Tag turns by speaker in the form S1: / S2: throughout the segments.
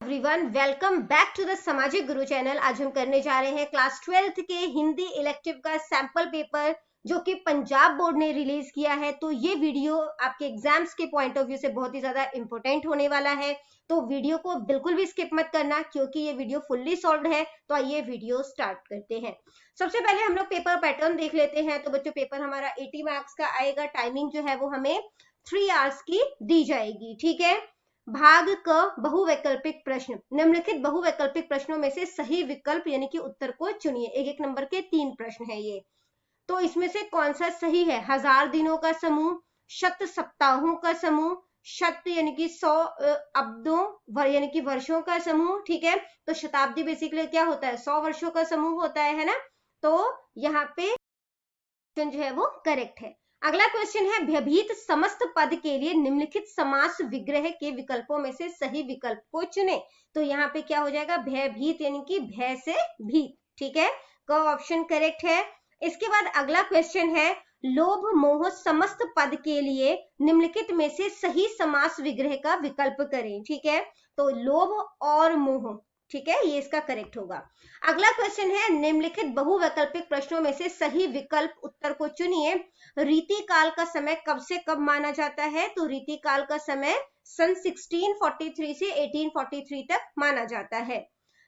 S1: Everyone, welcome back to the Samajik Guru channel. आज हम करने जा रहे हैं क्लास 12th के हिंदी इलेक्टिव का सैंपल पेपर जो कि पंजाब बोर्ड ने रिलीज किया है। तो ये वीडियो आपके एग्जाम्स के पॉइंट ऑफ व्यू से बहुत ही ज्यादा इंपॉर्टेंट होने वाला है, तो वीडियो को बिल्कुल भी स्किप मत करना क्योंकि ये वीडियो फुल्ली सॉल्व्ड है। तो आइए वीडियो स्टार्ट करते हैं। सबसे पहले हम लोग पेपर पैटर्न देख लेते हैं। तो बच्चों, पेपर हमारा 80 मार्क्स का आएगा। टाइमिंग जो है वो हमें 3 आवर्स की दी जाएगी। ठीक है। भाग क बहुवैकल्पिक प्रश्न, निम्नलिखित बहुवैकल्पिक प्रश्नों में से सही विकल्प यानी कि उत्तर को चुनिए। एक एक नंबर के 3 प्रश्न है ये। तो इसमें से कौन सा सही है? 1000 दिनों का समूह, शत सप्ताहों का समूह, शत यानी कि 100 अब्दों यानी कि वर्षों का समूह। ठीक है। तो शताब्दी बेसिकली क्या होता है? 100 वर्षों का समूह होता है ना। तो यहाँ पे जो है वो करेक्ट है। अगला क्वेश्चन है, भयभीत समस्त पद के लिए निम्नलिखित समास विग्रह के विकल्पों में से सही विकल्प को चुने। तो यहाँ पे क्या हो जाएगा? भयभीत यानी कि भय से भीत। ठीक है। क ऑप्शन करेक्ट है। इसके बाद अगला क्वेश्चन है, लोभ मोह समस्त पद के लिए निम्नलिखित में से सही समास विग्रह का विकल्प करें। ठीक है। तो लोभ और मोह, ठीक है, ये इसका करेक्ट होगा। अगला क्वेश्चन है, निम्नलिखित बहुवैकल्पिक प्रश्नों में से सही विकल्प उत्तर को चुनिए। रीति काल का समय कब से कब माना जाता है? तो रीति काल का समय सन 1643 से 1843 तक माना जाता है।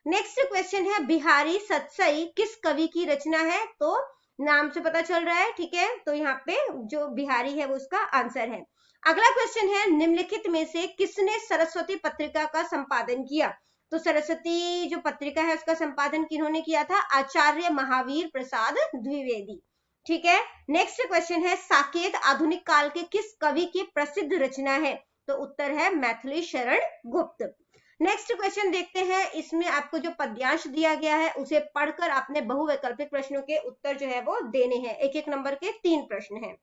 S1: नेक्स्ट क्वेश्चन है, बिहारी सतसई किस कवि की रचना है? तो नाम से पता चल रहा है। ठीक है। तो यहाँ पे जो बिहारी है वो उसका आंसर है। अगला क्वेश्चन है, निम्नलिखित में से किसने सरस्वती पत्रिका का संपादन किया? तो सरस्वती जो पत्रिका है उसका संपादन किन्होंने किया था? आचार्य महावीर प्रसाद द्विवेदी। ठीक है। नेक्स्ट क्वेश्चन है, साकेत आधुनिक काल के किस कवि की प्रसिद्ध रचना है? तो उत्तर है मैथिली शरण गुप्त। नेक्स्ट क्वेश्चन देखते हैं। इसमें आपको जो पद्यांश दिया गया है उसे पढ़कर आपने बहुवैकल्पिक प्रश्नों के उत्तर जो है वो देने हैं। एक एक नंबर के 3 प्रश्न हैं।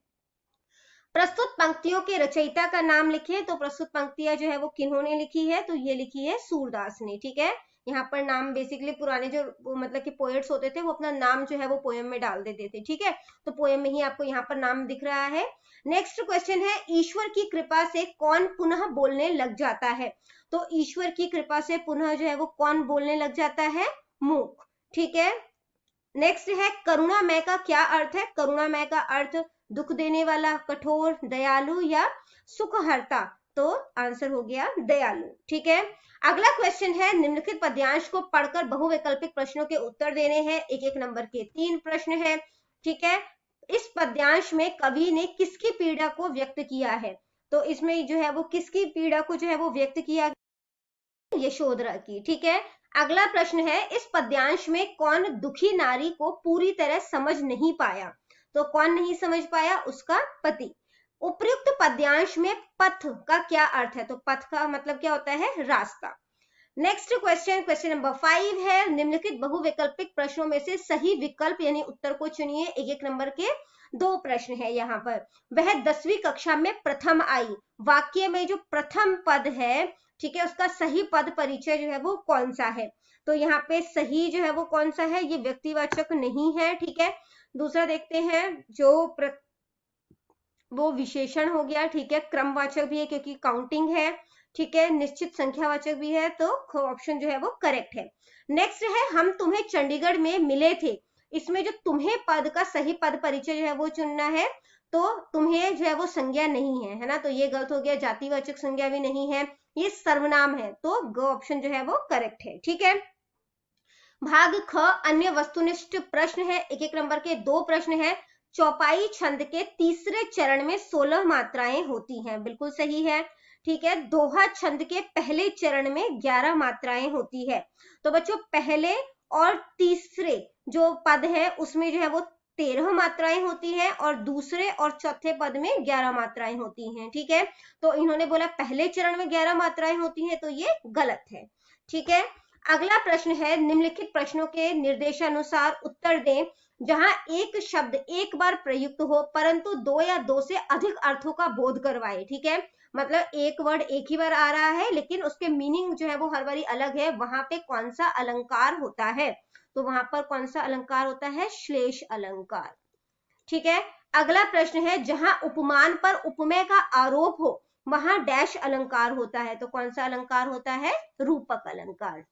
S1: प्रस्तुत पंक्तियों के रचयिता का नाम लिखिए। तो प्रस्तुत पंक्तियां जो है वो किन्होंने लिखी है? तो ये लिखी है सूरदास ने। ठीक है। यहाँ पर नाम बेसिकली पुराने जो मतलब कि पोएट्स होते थे वो अपना नाम जो है वो पोएम में डाल देते थे। ठीक है। तो पोएम में ही आपको यहाँ पर नाम दिख रहा है। नेक्स्ट क्वेश्चन है, ईश्वर की कृपा से कौन पुनः बोलने लग जाता है? तो ईश्वर की कृपा से पुनः जो है वो कौन बोलने लग जाता है? मूक। ठीक है। नेक्स्ट है, करुणामय का क्या अर्थ है? करुणामय का अर्थ दुख देने वाला, कठोर, दयालु या सुखहर्ता। तो आंसर हो गया दयालु। ठीक है। अगला क्वेश्चन है, निम्नलिखित पद्यांश को पढ़कर बहुवैकल्पिक प्रश्नों के उत्तर देने हैं। एक एक नंबर के 3 प्रश्न है। ठीक है। इस पद्यांश में कवि ने किसकी पीड़ा को व्यक्त किया है? तो इसमें जो है वो किसकी पीड़ा को जो है वो व्यक्त किया? यशोधरा की। ठीक है। अगला प्रश्न है, इस पद्यांश में कौन दुखी नारी को पूरी तरह समझ नहीं पाया? तो कौन नहीं समझ पाया? उसका पति। उपयुक्त पद्यांश में पथ का क्या अर्थ है? तो पथ का मतलब क्या होता है? रास्ता। नेक्स्ट क्वेश्चन, क्वेश्चन नंबर 5 है, निम्नलिखित बहुवैकल्पिक प्रश्नों में से सही विकल्प यानी उत्तर को चुनिए। एक एक नंबर के 2 प्रश्न है यहाँ पर। वह 10वीं कक्षा में प्रथम आई। वाक्य में जो प्रथम पद है, ठीक है, उसका सही पद परिचय जो है वो कौन सा है? तो यहाँ पे सही जो है वो कौन सा है? ये व्यक्तिवाचक नहीं है। ठीक है। दूसरा देखते हैं, जो वो विशेषण हो गया। ठीक है। क्रमवाचक भी है क्योंकि काउंटिंग है। ठीक है। निश्चित संख्यावाचक भी है। तो ऑप्शन जो है वो करेक्ट है। नेक्स्ट है, हम तुम्हें चंडीगढ़ में मिले थे। इसमें जो तुम्हें पद का सही पद परिचय जो है वो चुनना है। तो तुम्हें जो है वो संज्ञा नहीं है ना, तो ये गलत हो गया। जातिवाचक संज्ञा भी नहीं है, ये सर्वनाम है। तो ग ऑप्शन जो है वो करेक्ट है। ठीक है। भाग ख अन्य वस्तुनिष्ठ प्रश्न है। एक एक नंबर के 2 प्रश्न है। चौपाई छंद के तीसरे चरण में 16 मात्राएं होती हैं। बिल्कुल सही है। ठीक है। दोहा छंद के पहले चरण में 11 मात्राएं होती है। तो बच्चों, पहले और तीसरे जो पद है उसमें जो है वो 13 मात्राएं होती है और दूसरे और चौथे पद में 11 मात्राएं होती हैं। ठीक है। तो इन्होंने बोला पहले चरण में 11 मात्राएं होती हैं, तो ये गलत है। ठीक है। अगला प्रश्न है, निम्नलिखित प्रश्नों के निर्देशानुसार उत्तर दें जहां एक शब्द एक बार प्रयुक्त हो परंतु 2 या 2 से अधिक अर्थों का बोध करवाए। ठीक है। मतलब एक वर्ड एक ही बार आ रहा है लेकिन उसके मीनिंग जो है वो हर बारी अलग है। वहां पे कौन सा अलंकार होता है? तो वहां पर कौन सा अलंकार होता है? श्लेष अलंकार। ठीक है। अगला प्रश्न है, जहां उपमान पर उपमेय का आरोप हो वहां डैश अलंकार होता है। तो कौन सा अलंकार होता है? रूपक अलंकार।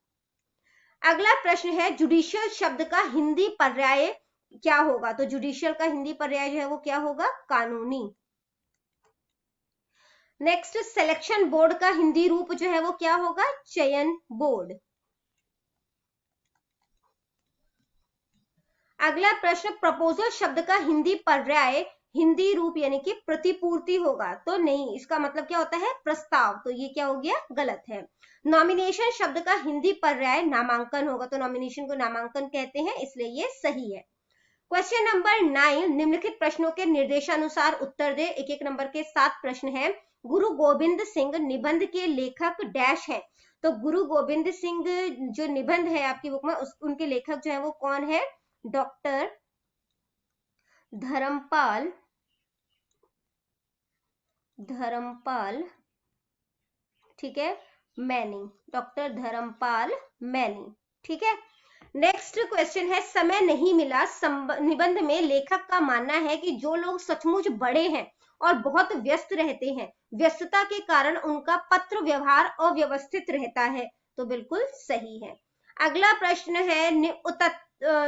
S1: अगला प्रश्न है जुडिशियल शब्द का हिंदी पर्याय क्या होगा? तो जुडिशियल का हिंदी पर्याय जो है वो क्या होगा? कानूनी। नेक्स्ट, सिलेक्शन बोर्ड का हिंदी रूप जो है वो क्या होगा? चयन बोर्ड। अगला प्रश्न, प्रपोजल शब्द का हिंदी पर्याय हिंदी रूप यानी कि प्रतिपूर्ति होगा। तो नहीं, इसका मतलब क्या होता है? प्रस्ताव। तो ये क्या हो गया? गलत है। नॉमिनेशन शब्द का हिंदी पर्याय नामांकन होगा। तो नॉमिनेशन को नामांकन कहते हैं, इसलिए ये सही है। क्वेश्चन नंबर 9, निम्नलिखित प्रश्नों के निर्देशानुसार उत्तर दे। एक एक नंबर के 7 प्रश्न है। गुरु गोविंद सिंह निबंध के लेखक डैश है। तो गुरु गोविंद सिंह जो निबंध है आपकी बुक में, उनके लेखक जो है वो कौन है? डॉक्टर धर्मपाल ठीक है, मैनी। Doctor Dharmpal many. ठीक है। नेक्स्ट क्वेश्चन है, समय नहीं मिला। निबंध में लेखक का मानना है कि जो लोग सचमुच बड़े हैं और बहुत व्यस्त रहते हैं, व्यस्तता के कारण उनका पत्र व्यवहार अव्यवस्थित रहता है। तो बिल्कुल सही है। अगला प्रश्न है,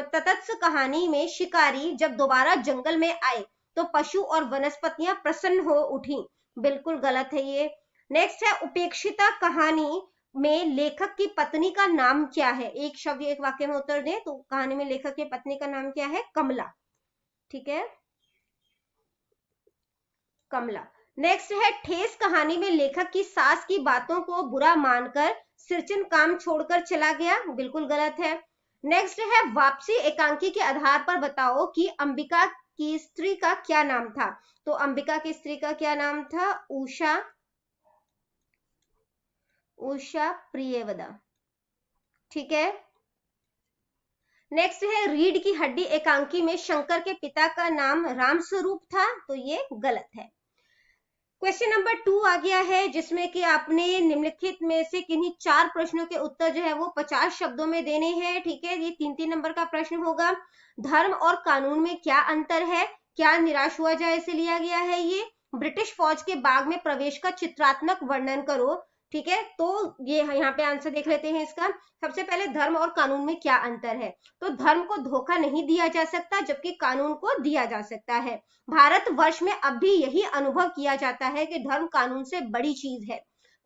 S1: तत्स्य कहानी में शिकारी जब दोबारा जंगल में आए तो पशु और वनस्पतियां प्रसन्न हो उठी। बिल्कुल गलत है ये। नेक्स्ट है, उपेक्षिता कहानी में लेखक की पत्नी का नाम क्या है? एक शब्द एक वाक्य में उत्तर दें। तो कहानी में लेखक की पत्नी का नाम क्या है? कमला। ठीक है, कमला। नेक्स्ट है, ठेस कहानी में लेखक की सास की बातों को बुरा मानकर सिरचन काम छोड़कर चला गया। बिल्कुल गलत है। नेक्स्ट है, वापसी एकांकी के आधार पर बताओ कि अंबिका की स्त्री का क्या नाम था। तो अंबिका की स्त्री का क्या नाम था? उषा प्रियवदा। ठीक है। नेक्स्ट है, रीढ़ की हड्डी एकांकी में शंकर के पिता का नाम रामस्वरूप था। तो ये गलत है। क्वेश्चन नंबर 2 आ गया है, जिसमें कि आपने निम्नलिखित में से किन्हीं 4 प्रश्नों के उत्तर जो है वो 50 शब्दों में देने हैं। ठीक है, ये 3-3 नंबर का प्रश्न होगा। धर्म और कानून में क्या अंतर है? क्या निराश हुआ जाए से लिया गया है ये। ब्रिटिश फौज के बाग में प्रवेश का चित्रात्मक वर्णन करो। ठीक है, तो ये यहाँ पे आंसर देख लेते हैं इसका। सबसे पहले, धर्म और कानून में क्या अंतर है? तो धर्म को धोखा नहीं दिया जा सकता, जबकि कानून को दिया जा सकता है। भारतवर्ष में अब भी यही अनुभव किया जाता है कि धर्म कानून से बड़ी चीज है।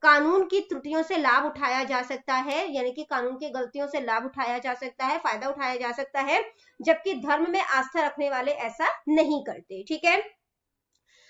S1: कानून की त्रुटियों से लाभ उठाया जा सकता है, यानी कि कानून की गलतियों से लाभ उठाया जा सकता है, फायदा उठाया जा सकता है, जबकि धर्म में आस्था रखने वाले ऐसा नहीं करते। ठीक है।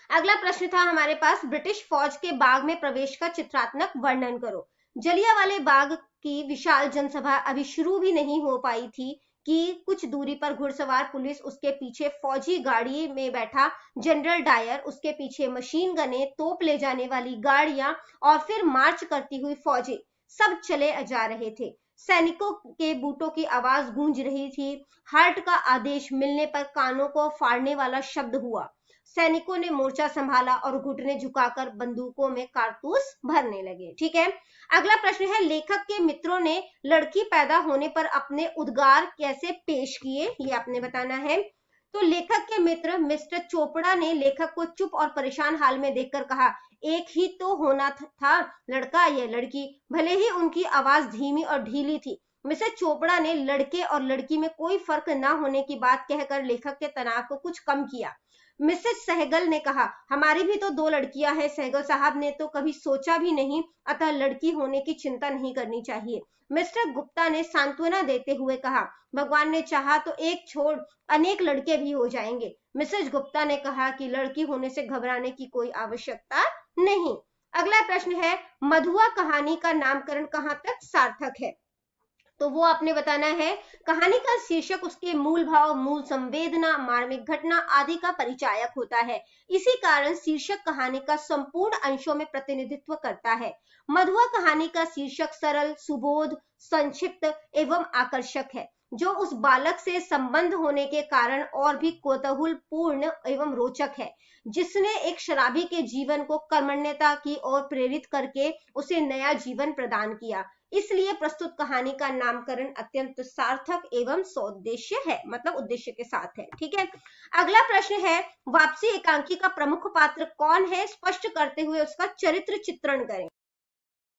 S1: अगला प्रश्न था हमारे पास, ब्रिटिश फौज के बाग में प्रवेश का चित्रात्मक वर्णन करो। जलियांवाले बाग की विशाल जनसभा अभी शुरू भी नहीं हो पाई थी कि कुछ दूरी पर घुड़सवार पुलिस, उसके पीछे फौजी गाड़ी में बैठा जनरल डायर, उसके पीछे मशीन गने, तोप ले जाने वाली गाड़ियां और फिर मार्च करती हुई फौजें सब चले जा रहे थे। सैनिकों के बूटों की आवाज गूंज रही थी। हार्ट का आदेश मिलने पर कानों को फाड़ने वाला शब्द हुआ। सैनिकों ने मोर्चा संभाला और घुटने झुकाकर बंदूकों में कारतूस भरने लगे। ठीक है। अगला प्रश्न है, लेखक के मित्रों ने लड़की पैदा होने पर अपने उद्गार कैसे पेश किए? ये आपने बताना है। तो लेखक के मित्र मिस्टर चोपड़ा ने लेखक को चुप और परेशान हाल में देखकर कहा, एक ही तो होना था, लड़का या लड़की। भले ही उनकी आवाज धीमी और ढीली थी, मिस्टर चोपड़ा ने लड़के और लड़की में कोई फर्क न होने की बात कहकर लेखक के तनाव को कुछ कम किया। मिसेस सहगल ने कहा, हमारी भी तो 2 लड़कियां हैं। सहगल साहब ने तो कभी सोचा भी नहीं, अतः लड़की होने की चिंता नहीं करनी चाहिए। मिस्टर गुप्ता ने सांत्वना देते हुए कहा, भगवान ने चाहा तो एक छोड़ अनेक लड़के भी हो जाएंगे। मिसेस गुप्ता ने कहा कि लड़की होने से घबराने की कोई आवश्यकता नहीं। अगला प्रश्न है, मधुआ कहानी का नामकरण कहां तक सार्थक है? तो वो आपने बताना है। कहानी का शीर्षक उसके मूल भाव, मूल संवेदना, मार्मिक घटना आदि का परिचायक होता है। इसी कारण शीर्षक कहानी का संपूर्ण अंशों में प्रतिनिधित्व करता है। मधुआ कहानी का शीर्षक सरल, सुबोध, संक्षिप्त एवं आकर्षक है। जो उस बालक से संबंध होने के कारण और भी कौतूहलपूर्ण एवं रोचक है, जिसने एक शराबी के जीवन को कर्मण्यता की ओर प्रेरित करके उसे नया जीवन प्रदान किया। इसलिए प्रस्तुत कहानी का नामकरण अत्यंत सार्थक एवं सौद्देश्य है, मतलब उद्देश्य के साथ है। ठीक है, अगला प्रश्न है, वापसी एकांकी का प्रमुख पात्र कौन है, स्पष्ट करते हुए उसका चरित्र चित्रण करें।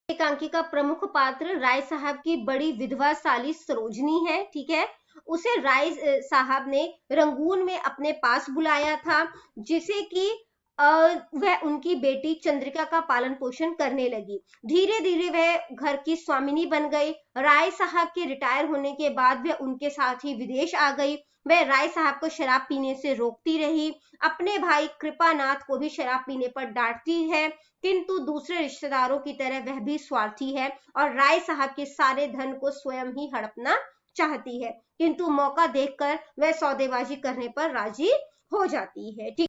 S1: एकांकी का प्रमुख पात्र राय साहब की बड़ी विधवा साली सरोजनी है। ठीक है, उसे राय साहब ने रंगून में अपने पास बुलाया था, जिसे कि वह उनकी बेटी चंद्रिका का पालन पोषण करने लगी। धीरे धीरे वह घर की स्वामिनी बन गई। राय साहब के रिटायर होने के बाद वह उनके साथ ही विदेश आ गई। वह राय साहब को शराब पीने से रोकती रही, अपने भाई कृपानाथ को भी शराब पीने पर डांटती है, किंतु दूसरे रिश्तेदारों की तरह वह भी स्वार्थी है और राय साहब के सारे धन को स्वयं ही हड़पना चाहती है, किंतु मौका देखकर वह सौदेबाजी करने पर राजी हो जाती है। ठीक,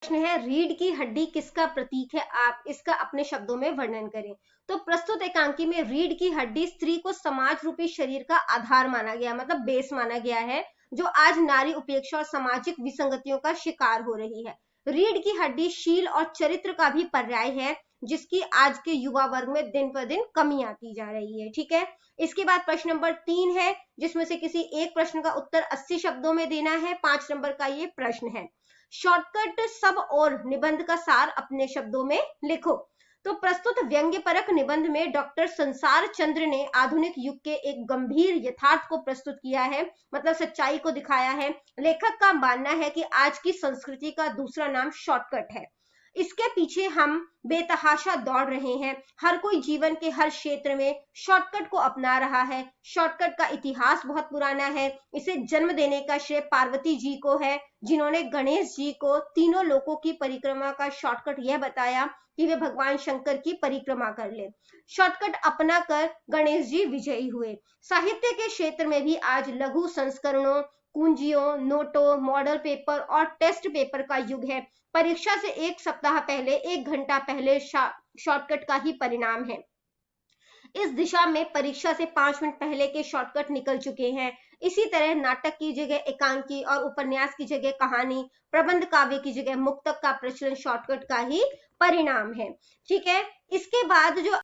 S1: प्रश्न है, रीढ़ की हड्डी किसका प्रतीक है, आप इसका अपने शब्दों में वर्णन करें। तो प्रस्तुत एकांकी में रीढ़ की हड्डी स्त्री को समाज रूपी शरीर का आधार माना गया, मतलब बेस माना गया है, जो आज नारी उपेक्षा और सामाजिक विसंगतियों का शिकार हो रही है। रीढ़ की हड्डी शील और चरित्र का भी पर्याय है, जिसकी आज के युवा वर्ग में दिन पर दिन कमी आती जा रही है। ठीक है, इसके बाद प्रश्न नंबर 3 है, जिसमें से किसी एक प्रश्न का उत्तर 80 शब्दों में देना है। 5 नंबर का ये प्रश्न है। शॉर्टकट सब और निबंध का सार अपने शब्दों में लिखो। तो प्रस्तुत व्यंग्य परक निबंध में डॉक्टर संसार चंद्र ने आधुनिक युग के एक गंभीर यथार्थ को प्रस्तुत किया है, मतलब सच्चाई को दिखाया है। लेखक का मानना है कि आज की संस्कृति का दूसरा नाम शॉर्टकट है। इसके पीछे हम बेतहाशा दौड़ रहे हैं। हर कोई जीवन के हर क्षेत्र में शॉर्टकट को अपना रहा है। शॉर्टकट का इतिहास बहुत पुराना है। इसे जन्म देने का श्रेय पार्वती जी को है, जिन्होंने गणेश जी को तीनों लोकों की परिक्रमा का शॉर्टकट यह बताया कि वे भगवान शंकर की परिक्रमा कर ले। शॉर्टकट अपना कर गणेश जी विजयी हुए। साहित्य के क्षेत्र में भी आज लघु संस्करणों, कुंजियों, नोटों, मॉडल पेपर और टेस्ट पेपर का युग है। परीक्षा से एक सप्ताह पहले, 1 घंटा पहले शॉर्टकट का ही परिणाम है। इस दिशा में परीक्षा से 5 मिनट पहले के शॉर्टकट निकल चुके हैं। इसी तरह नाटक की जगह एकांकी और उपन्यास की जगह कहानी, प्रबंध काव्य की जगह मुक्तक का प्रचलन शॉर्टकट का ही परिणाम है। ठीक है, इसके बाद जो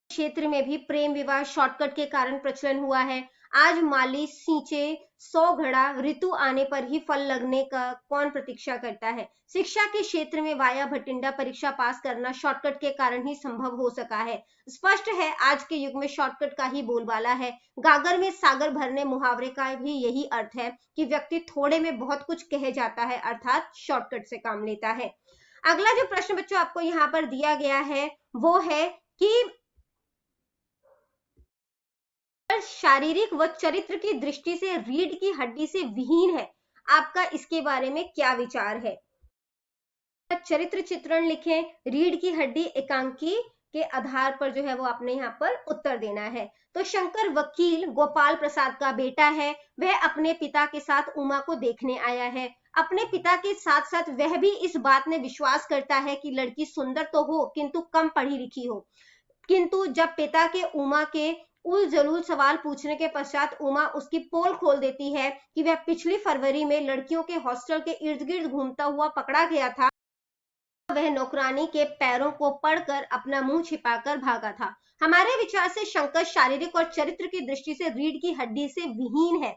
S1: क्षेत्र में भी प्रेम विवाह शॉर्टकट के कारण प्रचलन हुआ है। आज माली सींचे 100 घड़ा, ऋतु आने पर ही फल लगने का कौन प्रतीक्षा करता है। शिक्षा के क्षेत्र में वाया भटिंडा परीक्षा पास करना शॉर्टकट के कारण ही संभव हो सका है। स्पष्ट है आज के युग में शॉर्टकट का ही बोलबाला है। गागर में सागर भरने मुहावरे का भी यही अर्थ है कि व्यक्ति थोड़े में बहुत कुछ कह जाता है, अर्थात शॉर्टकट से काम लेता है। अगला जो प्रश्न बच्चों आपको यहाँ पर दिया गया है वो है कि शारीरिक व चरित्र की दृष्टि से रीढ़ की हड्डी से विहीन है, आपका इसके बारे में क्या विचार है। चरित्र चित्रण लिखें। रीढ़ की हड्डी एकांकी के आधार पर जो है वो आपने यहाँ पर उत्तर देना है। तो शंकर वकील गोपाल प्रसाद का बेटा है। वह अपने पिता के साथ उमा को देखने आया है। अपने पिता के साथ साथ वह भी इस बात में विश्वास करता है कि लड़की सुंदर तो हो किंतु कम पढ़ी लिखी हो। किंतु जब पिता के उमा के उल जलूल सवाल पूछने के पश्चात उमा उसकी पोल खोल देती है कि वह पिछली फरवरी में लड़कियों के हॉस्टल के इर्द गिर्द घूमता हुआ पकड़ा गया था। वह नौकरानी के पैरों को पढ़कर अपना मुंह छिपाकर भागा था। हमारे विचार से शंकर शारीरिक और चरित्र की दृष्टि से रीढ़ की हड्डी से विहीन है,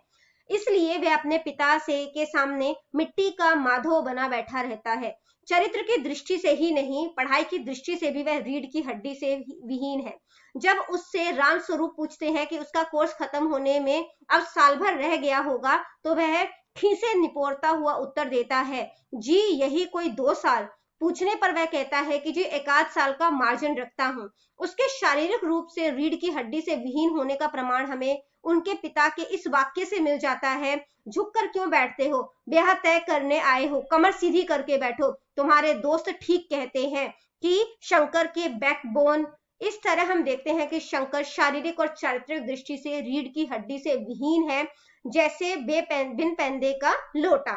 S1: इसलिए वह अपने पिता से के सामने मिट्टी का माधव बना बैठा रहता है। चरित्र की दृष्टि से ही नहीं, पढ़ाई की दृष्टि से भी वह रीढ़ की हड्डी से विहीन है। जब उससे राम स्वरूप पूछते हैं कि उसका कोर्स खत्म होने में अब साल भर रह गया होगा, तो वह खीसे निपोरता हुआ उत्तर देता है, जी यही कोई 2 साल। पूछने पर वह कहता है कि जी 1 साल का मार्जिन रखता हूँ। उसके शारीरिक रूप से रीढ़ की हड्डी से विहीन होने का प्रमाण हमें उनके पिता के इस वाक्य से मिल जाता है, झुककर क्यों बैठते हो, ब्याह तय करने आए हो, कमर सीधी करके बैठो। तुम्हारे दोस्त ठीक कहते हैं कि शंकर के बैकबोन। इस तरह हम देखते हैं कि शंकर शारीरिक और चारित्रिक दृष्टि से रीढ़ की हड्डी से विहीन है, जैसे बिन पैंदे का लोटा।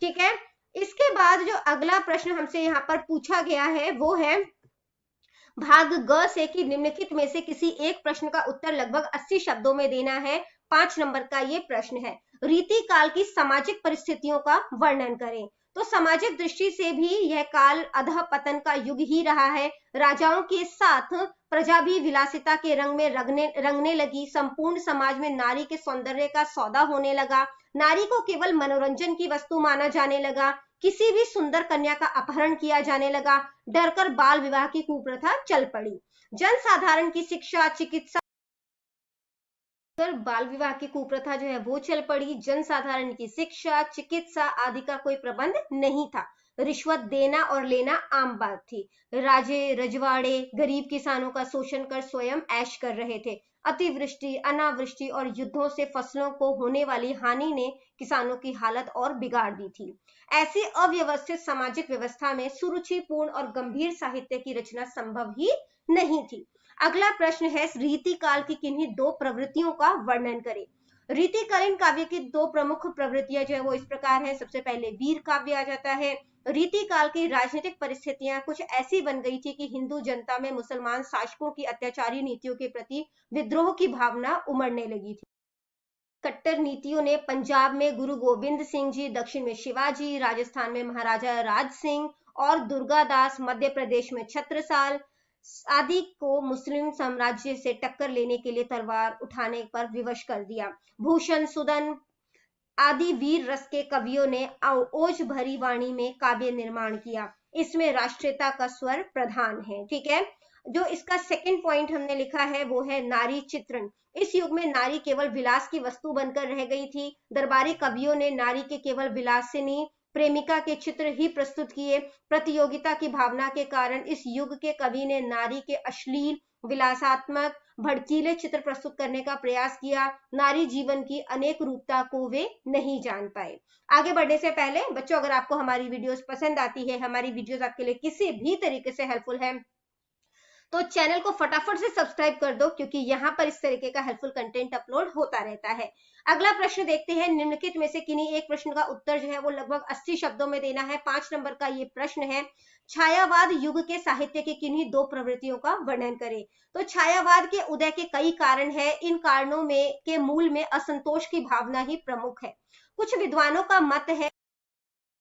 S1: ठीक है, इसके बाद जो अगला प्रश्न हमसे यहाँ पर पूछा गया है वो है भाग ग से कि निम्नलिखित में से किसी एक प्रश्न का उत्तर लगभग 80 शब्दों में देना है। 5 नंबर का ये प्रश्न है। रीति काल की सामाजिक परिस्थितियों का वर्णन करें। तो सामाजिक दृष्टि से भी यह काल अधः पतन का युग ही रहा है। राजाओं के साथ प्रजा भी विलासिता के रंग में रंगने लगी। संपूर्ण समाज में नारी के सौंदर्य का सौदा होने लगा। नारी को केवल मनोरंजन की वस्तु माना जाने लगा। किसी भी सुंदर कन्या का अपहरण किया जाने लगा। डरकर बाल विवाह की कुप्रथा चल पड़ी। जनसाधारण की शिक्षा, चिकित्सा, बाल विवाह की कुप्रथा जो है वो चल पड़ी। जनसाधारण की शिक्षा, चिकित्सा आदि का कोई प्रबंध नहीं था। रिश्वत देना और लेना आम बात थी। राजे रजवाड़े गरीब किसानों का शोषण कर स्वयं ऐश कर रहे थे। अतिवृष्टि, अनावृष्टि और युद्धों से फसलों को होने वाली हानि ने किसानों की हालत और बिगाड़ दी थी। ऐसी अव्यवस्थित सामाजिक व्यवस्था में सुरुचिपूर्ण और गंभीर साहित्य की रचना संभव ही नहीं थी। अगला प्रश्न है, रीति काल की किन्हीं दो प्रवृत्तियों का वर्णन करें। रीतिकालीन काव्य की दो प्रमुख प्रवृत्तियां जो है वो इस प्रकार है। सबसे पहले वीर काव्य आ जाता है। रीति काल की राजनीतिक परिस्थितियां कुछ ऐसी बन गई थी कि हिंदू जनता में मुसलमान शासकों की अत्याचारी नीतियों के प्रति विद्रोह की भावना उमड़ने लगी थी। कट्टर नीतियों ने पंजाब में गुरु गोबिंद सिंह जी, दक्षिण में शिवाजी, राजस्थान में महाराजा राज सिंह और दुर्गादास, मध्य प्रदेश में छत्रसाल आदि को मुस्लिम साम्राज्य से टक्कर लेने के लिए तलवार उठाने पर विवश कर दिया। भूषण सुदन आदि वीर रस के कवियों ने ओज भरी वाणी में काव्य निर्माण किया। इसमें राष्ट्रीयता का स्वर प्रधान है। ठीक है, जो इसका सेकंड पॉइंट हमने लिखा है वो है नारी चित्रण। इस युग में नारी केवल विलास की वस्तु बनकर रह गई थी। दरबारी कवियों ने नारी के केवल विलासिनी प्रेमिका के चित्र ही प्रस्तुत किए। प्रतियोगिता की भावना के कारण इस युग के कवि ने नारी के अश्लील, विलासात्मक, भड़कीले चित्र प्रस्तुत करने का प्रयास किया। नारी जीवन की अनेक रूपता को वे नहीं जान पाए। आगे बढ़ने से पहले बच्चों, अगर आपको हमारी वीडियोस पसंद आती है, हमारी वीडियोस आपके लिए किसी भी तरीके से हेल्पफुल है, तो चैनल को फटाफट से सब्सक्राइब कर दो, क्योंकि यहाँ पर इस तरीके का हेल्पफुल कंटेंट अपलोड होता रहता है। अगला प्रश्न देखते हैं। निम्नलिखित में से किन्हीं एक प्रश्न का उत्तर जो है वो लगभग 80 शब्दों में देना है। 5 नंबर का ये प्रश्न है, छायावाद युग के साहित्य की किन्हीं दो प्रवृत्तियों का वर्णन करें। तो छायावाद के उदय के कई कारण हैं। इन कारणों में के मूल में असंतोष की भावना ही प्रमुख है। कुछ विद्वानों का मत है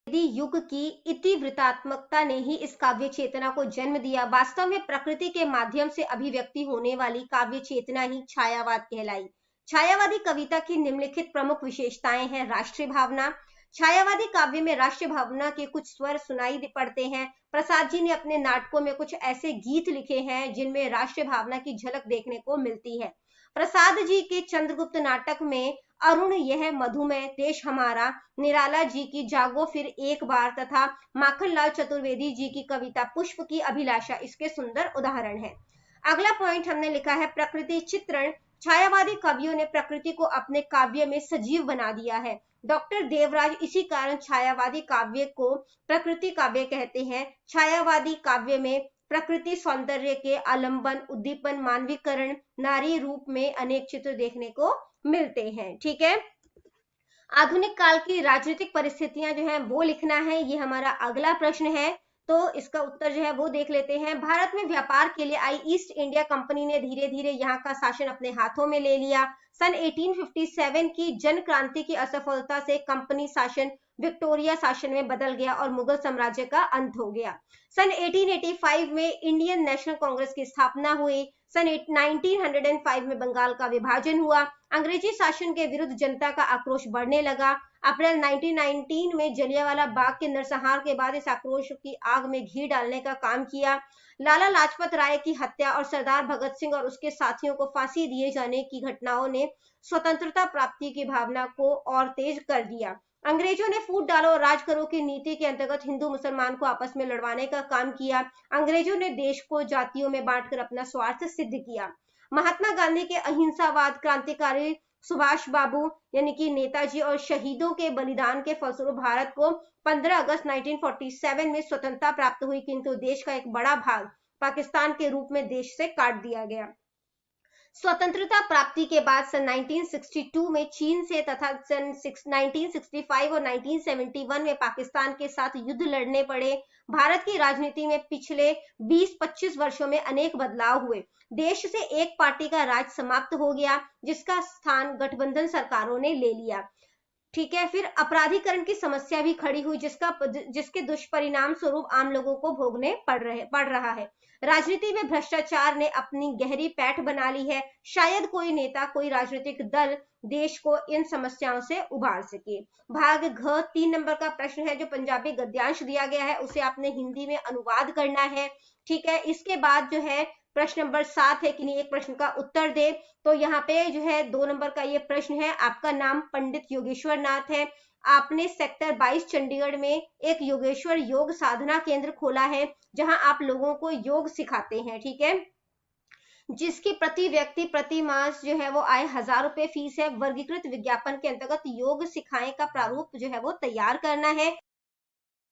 S1: युग की इतिवृत्तात्मकता ने ही इस काव्य चेतना को जन्म दिया। वास्तव में प्रकृति के माध्यम से अभिव्यक्ति होने वाली काव्य चेतना ही छायावाद कहलाई। छायावादी कविता की निम्नलिखित प्रमुख विशेषताएं हैं। राष्ट्रीय भावना। छायावादी काव्य में राष्ट्रीय भावना के कुछ स्वर सुनाई पड़ते हैं। प्रसाद जी ने अपने नाटकों में कुछ ऐसे गीत लिखे हैं जिनमें राष्ट्रीय भावना की झलक देखने को मिलती है। प्रसाद जी के चंद्रगुप्त नाटक में अरुण यह मधुमेह, देश हमारा, निराला जी की जागो फिर एक बार तथा माखनलाल चतुर्वेदी जी की कविता पुष्प की अभिलाषा इसके सुंदर उदाहरण है। अगला पॉइंट हमने लिखा है प्रकृति चित्रण। छायावादी कवियों ने प्रकृति को अपने काव्य में सजीव बना दिया है। डॉक्टर देवराज इसी कारण छायावादी काव्य को प्रकृति काव्य कहते हैं। छायावादी काव्य में प्रकृति सौंदर्य के आलंबन, उद्दीपन, मानवीकरण, नारी रूप में अनेक चित्र देखने को मिलते हैं। ठीक है, आधुनिक काल की राजनीतिक परिस्थितियां जो है वो लिखना है। ये हमारा अगला प्रश्न है, तो इसका उत्तर जो है वो देख लेते हैं। भारत में व्यापार के लिए आई ईस्ट इंडिया कंपनी ने धीरे धीरे यहाँ का शासन अपने हाथों में ले लिया। सन 1857 की जन क्रांति की असफलता से कंपनी शासन विक्टोरिया शासन में बदल गया और मुगल साम्राज्य का अंत हो गया। सन 1885 में इंडियन नेशनल कांग्रेस की स्थापना हुई। सन 1905 में बंगाल का विभाजन हुआ। अंग्रेजी शासन के विरुद्ध जनता का आक्रोश बढ़ने लगा। अप्रैल 1919 में जलियांवाला बाग के नरसंहार के बाद इस आक्रोश की आग में घी डालने का काम किया। लाला लाजपत राय की हत्या और सरदार भगत सिंह और उसके साथियों को फांसी दिए जाने की घटनाओं ने स्वतंत्रता प्राप्ति की भावना को और तेज कर दिया। अंग्रेजों ने फूट डालो और राज करो की नीति के अंतर्गत हिंदू मुसलमान को आपस में लड़वाने का काम किया। अंग्रेजों ने देश को जातियों में बांटकर अपना स्वार्थ सिद्ध किया। महात्मा गांधी के अहिंसावाद, क्रांतिकारी सुभाष बाबू यानी कि नेताजी और शहीदों के बलिदान के फलस्वरूप भारत को 15 अगस्त 1947 में स्वतंत्रता प्राप्त हुई, किंतु देश का एक बड़ा भाग पाकिस्तान के रूप में देश से काट दिया गया। स्वतंत्रता प्राप्ति के बाद सन 1962 में चीन से तथा सन 1965 और 1971 में पाकिस्तान के साथ युद्ध लड़ने पड़े। भारत की राजनीति में पिछले 20-25 वर्षों में अनेक बदलाव हुए। देश से एक पार्टी का राज समाप्त हो गया, जिसका स्थान गठबंधन सरकारों ने ले लिया। ठीक है, फिर अपराधीकरण की समस्या भी खड़ी हुई, जिसके दुष्परिणाम स्वरूप आम लोगों को भोगने पड़ रहा है। राजनीति में भ्रष्टाचार ने अपनी गहरी पैठ बना ली है। शायद कोई नेता, कोई राजनीतिक दल देश को इन समस्याओं से उबार सके। भाग घ 3 नंबर का प्रश्न है, जो पंजाबी गद्यांश दिया गया है, उसे आपने हिंदी में अनुवाद करना है। ठीक है, इसके बाद जो है प्रश्न नंबर 7 है कि एक प्रश्न का उत्तर दे। तो यहाँ पे जो है 2 नंबर का ये प्रश्न है, आपका नाम पंडित योगेश्वर नाथ है। आपने सेक्टर 22 चंडीगढ़ में एक योगेश्वर योग साधना केंद्र खोला है, जहां आप लोगों को योग सिखाते हैं। ठीक है, जिसकी प्रति व्यक्ति प्रति मास जो है वो आय 1000 रुपए फीस है। वर्गीकृत विज्ञापन के अंतर्गत योग सिखाएं का प्रारूप जो है वो तैयार करना है।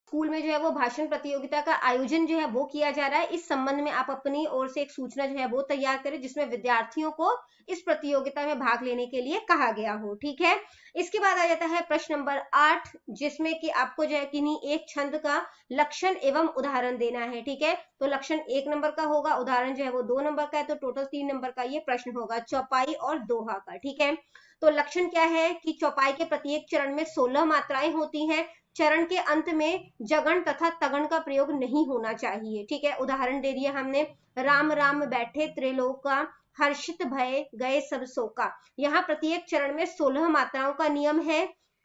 S1: स्कूल में जो है वो भाषण प्रतियोगिता का आयोजन जो है वो किया जा रहा है। इस संबंध में आप अपनी ओर से एक सूचना जो है वो तैयार करें, जिसमें विद्यार्थियों को इस प्रतियोगिता में भाग लेने के लिए कहा गया हो। ठीक है, इसके बाद आ जाता है प्रश्न नंबर 8, जिसमें कि आपको जो है कि एक छंद का लक्षण एवं उदाहरण देना है। ठीक है, तो लक्षण 1 नंबर का होगा, उदाहरण जो है वो 2 नंबर का है, तो टोटल 3 नंबर का ये प्रश्न होगा, चौपाई और दोहा का। ठीक है, तो लक्षण क्या है कि चौपाई के प्रत्येक चरण में 16 मात्राएं होती हैं। चरण के अंत में जगण तथा तगण का प्रयोग नहीं होना चाहिए। ठीक है, उदाहरण दे दिया हमने, राम राम बैठे त्रिलोका, हर्षित भय गए सब शोका। यहाँ प्रत्येक चरण में 16 मात्राओं का नियम है।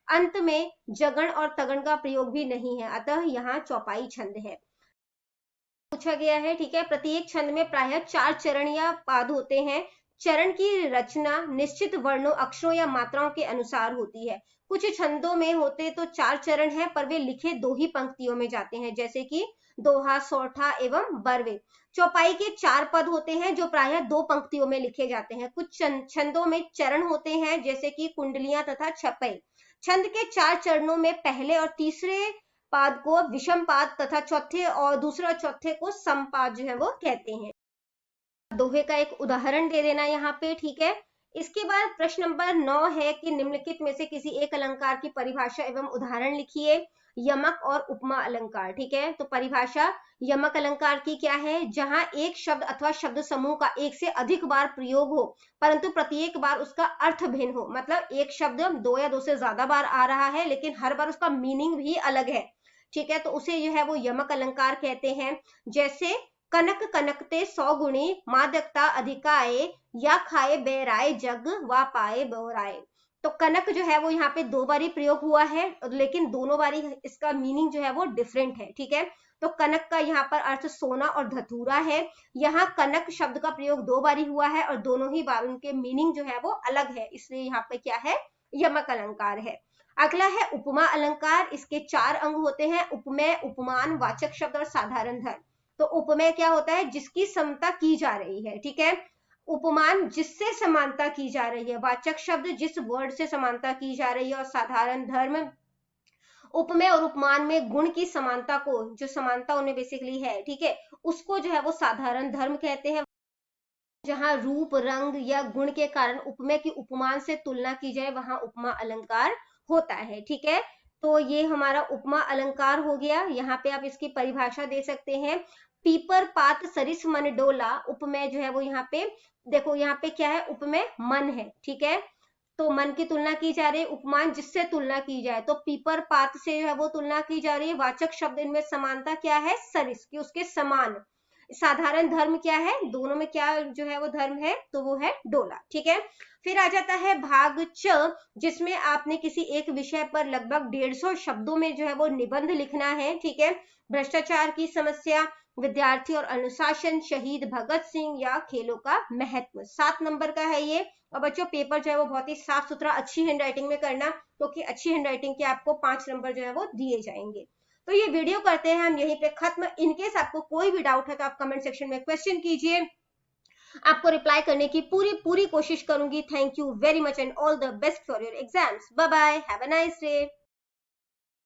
S1: अंत में जगण और तगण का प्रयोग भी नहीं है, अतः यहाँ चौपाई छंद है। पूछा गया है। ठीक है, प्रत्येक छंद में प्रायः 4 चरण या पाद होते हैं। चरण की रचना निश्चित वर्णों, अक्षरों या मात्राओं के अनुसार होती है। कुछ छंदों में होते तो 4 चरण हैं, पर वे लिखे 2 ही पंक्तियों में जाते हैं, जैसे कि दोहा, सौठा एवं बरवे। चौपाई के 4 पद होते हैं, जो प्रायः 2 पंक्तियों में लिखे जाते हैं। कुछ छंदों में चरण होते हैं, जैसे कि कुंडलियां तथा छपई। छंद के 4 चरणों में पहले और तीसरे पाद को विषम पाद तथा चौथे और दूसरा चौथे को समपाद जो है वो कहते हैं। दोहे का एक उदाहरण दे देना यहाँ पे। ठीक है, इसके बाद प्रश्न नंबर 9 है कि निम्नलिखित में से किसी एक अलंकार की परिभाषा एवं उदाहरण लिखिए। यमक और उपमा अलंकार। ठीक है, तो परिभाषा यमक अलंकार की क्या है, जहां एक शब्द अथवा शब्द समूह का एक से अधिक बार प्रयोग हो, परंतु प्रत्येक बार उसका अर्थ भिन्न हो। मतलब एक शब्द 2 या 2 से ज्यादा बार आ रहा है, लेकिन हर बार उसका मीनिंग भी अलग है। ठीक है, तो उसे जो है वो यमक अलंकार कहते हैं। जैसे कनक कनकते 100 गुणी, मादकता अधिकाए, या खाए बेराए जग वा पाए बोराए। तो कनक जो है वो यहाँ पे 2 बारी प्रयोग हुआ है, लेकिन दोनों बारी इसका मीनिंग जो है वो डिफरेंट है। ठीक है, तो कनक का यहाँ पर अर्थ सोना और धतूरा है। यहाँ कनक शब्द का प्रयोग 2 बारी हुआ है और दोनों ही बार उनके मीनिंग जो है वो अलग है, इसलिए यहाँ पे क्या है, यमक अलंकार है। अगला है उपमा अलंकार। इसके 4 अंग होते हैं, उपमेय, उपमान, वाचक शब्द और साधारण धर्म। तो उपमेय क्या होता है, जिसकी समता की जा रही है। ठीक है, उपमान जिससे समानता की जा रही है, वाचक शब्द जिस वर्ड से समानता की जा रही है, और साधारण धर्म उपमेय और उपमान में गुण की समानता को, जो समानता उन्हें बेसिकली है, ठीक है, उसको जो है वो साधारण धर्म कहते हैं। जहां रूप, रंग या गुण के कारण उपमेय की उपमान से तुलना की जाए, वहां उपमा अलंकार होता है। ठीक है, तो ये हमारा उपमा अलंकार हो गया। यहाँ पे आप इसकी परिभाषा दे सकते हैं, पीपर पात सरिस मन डोला। उपमेय जो है वो यहाँ पे देखो, यहाँ पे क्या है, उपमेय मन है। ठीक है, तो मन की तुलना की जा रही है, उपमान जिससे तुलना की जाए, तो पीपर पात से जो है वो तुलना की जा रही है। वाचक शब्द इनमें समानता क्या है, सरिस, की उसके समान। साधारण धर्म क्या है, दोनों में क्या जो है वो धर्म है, तो वो है डोला। ठीक है, फिर आ जाता है भाग च, जिसमें आपने किसी एक विषय पर लगभग 150 शब्दों में जो है वो निबंध लिखना है। ठीक है, भ्रष्टाचार की समस्या, विद्यार्थी और अनुशासन, शहीद भगत सिंह या खेलों का महत्व। 7 नंबर का है ये। और बच्चों पेपर जो है वो बहुत ही साफ सुथरा अच्छी हैंडराइटिंग में करना, क्योंकि अच्छी हैंडराइटिंग के आपको 5 नंबर जो है वो दिए जाएंगे। तो ये वीडियो करते हैं हम यहीं पे खत्म। इनकेस आपको कोई भी डाउट है तो आप कमेंट सेक्शन में क्वेश्चन कीजिए, आपको रिप्लाई करने की पूरी कोशिश करूंगी। Thank you very much and all the best for your exams. Bye bye, have a nice day.